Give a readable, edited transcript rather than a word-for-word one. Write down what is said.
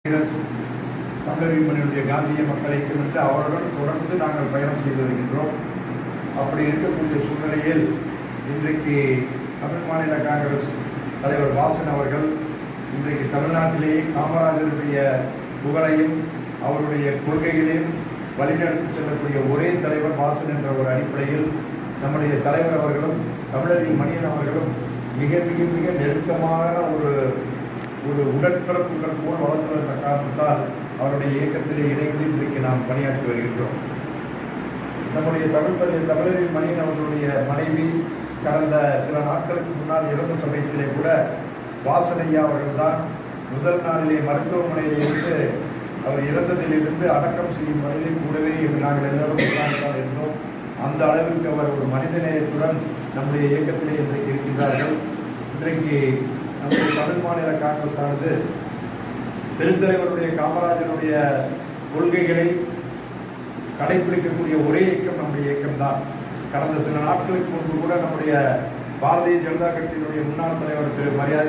தமிழர் மண்ணினுடைய காந்திய மக்கள் ஐக்கியம் என்று அவருடன் தொடர்ந்து நாங்கள் பயணம் செய்து வருகின்றோம். அப்படி இருக்கக்கூடிய சூழ்நிலையில் இன்றைக்கு தமிழ் மாநில காங்கிரஸ் தலைவர் வாசன் அவர்கள் இன்றைக்கு தமிழ்நாட்டிலேயே காமராஜருடைய புகழையும் அவருடைய கொள்கைகளையும் வழிநடத்தி செல்லக்கூடிய ஒரே தலைவர் வாசன் என்ற ஒரு அடிப்படையில் நம்முடைய தலைவர் அவர்களும் தமிழரின் மணியன் அவர்களும் மிக மிக மிக நெருக்கமான ஒரு உடன்பிறப்புகள் போல் வளர்ந்து வந்த காரணத்தால் அவருடைய இயக்கத்திலே இணைந்து இன்றைக்கு நாம் பணியாற்றி வருகின்றோம். நம்முடைய தமிழரின் மணியன் அவர்களுடைய மனைவி கடந்த சில நாட்களுக்கு முன்னால் இறந்த சமயத்திலே கூட வாசனையா அவர்கள்தான் முதல் நாளிலே மருத்துவமனையிலே இருந்து அவர் இறந்ததிலிருந்து அடக்கம் செய்யும் வரையிலே கூடவே நாங்கள் எல்லோரும் தான் இருந்தோம். அந்த அளவிற்கு அவர் ஒரு மனிதநேயத்துடன் நம்முடைய இயக்கத்திலே இன்றைக்கு இருக்கின்றார்கள். இன்றைக்கு நம்முடைய தமிழ் மாநில காங்கிரஸ் ஆனது பெருந்தலைவருடைய காமராஜருடைய கொள்கைகளை கடைபிடிக்கக்கூடிய ஒரே இயக்கம் நம்முடைய இயக்கம்தான். கடந்த சில நாட்களுக்கு முன்பு கூட நம்முடைய பாரதிய ஜனதா கட்சியினுடைய முன்னாள் தலைவர் திரு மரியாதை